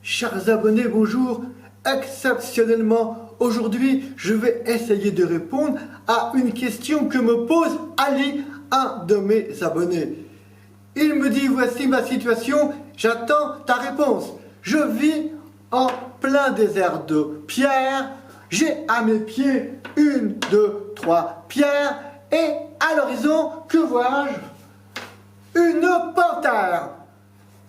Chers abonnés, bonjour. Exceptionnellement, aujourd'hui, je vais essayer de répondre à une question que me pose Ali, un de mes abonnés. Il me dit, voici ma situation, j'attends ta réponse. Je vis en plein désert de pierres, j'ai à mes pieds 1, 2, 3 pierres, et à l'horizon, que vois-je? Une panthère.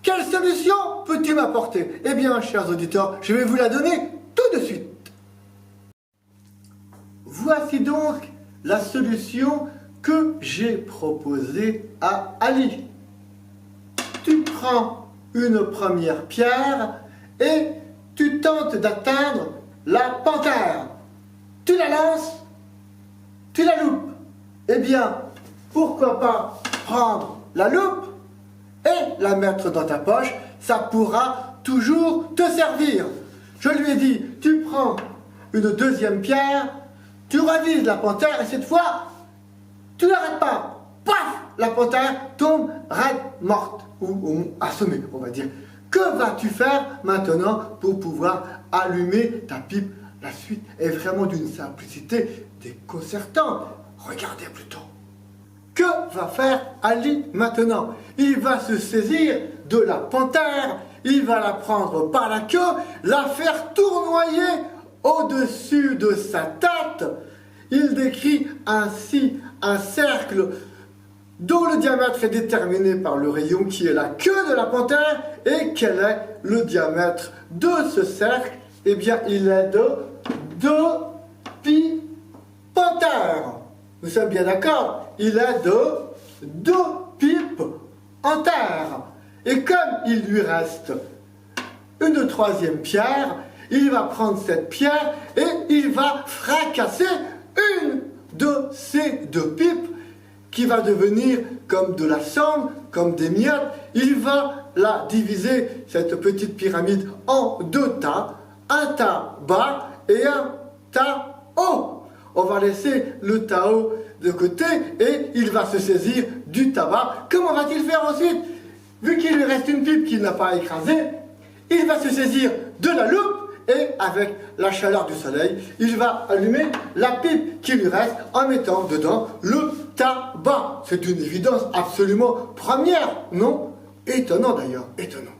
Quelle solution peux-tu m'apporter? Eh bien, chers auditeurs, je vais vous la donner tout de suite. Voici donc la solution que j'ai proposée à Ali. Tu prends une première pierre et tu tentes d'atteindre la panthère. Tu la lances, tu la loupes. Eh bien, pourquoi pas prendre la loupe et la mettre dans ta poche, ça pourra toujours te servir. Je lui ai dit, tu prends une deuxième pierre, tu revises la panthère et cette fois, tu n'arrêtes pas. Paf, la panthère tombe raide, morte ou assommée, on va dire. Que vas-tu faire maintenant pour pouvoir allumer ta pipe? La suite est vraiment d'une simplicité déconcertante. Regardez plutôt. Que va faire Ali maintenant? Il va se saisir de la panthère, il va la prendre par la queue, la faire tournoyer au-dessus de sa tête. Il décrit ainsi un cercle dont le diamètre est déterminé par le rayon qui est la queue de la panthère. Et quel est le diamètre de ce cercle? Eh bien, il est de 2 pi panthères. Nous sommes bien d'accord, il est de 2 pipes en terre. Et comme il lui reste une troisième pierre, il va prendre cette pierre et il va fracasser une de ces 2 pipes qui va devenir comme de la cendre, comme des miettes. Il va la diviser, cette petite pyramide, en 2 tas, un tas bas et un tas haut. On va laisser le tas haut de côté et il va se saisir du tabac. Comment va-t-il faire ensuite? Vu qu'il lui reste une pipe qu'il n'a pas écrasée, il va se saisir de la loupe et avec la chaleur du soleil, il va allumer la pipe qui lui reste en mettant dedans le tabac. C'est une évidence absolument première, non? Étonnant d'ailleurs, étonnant.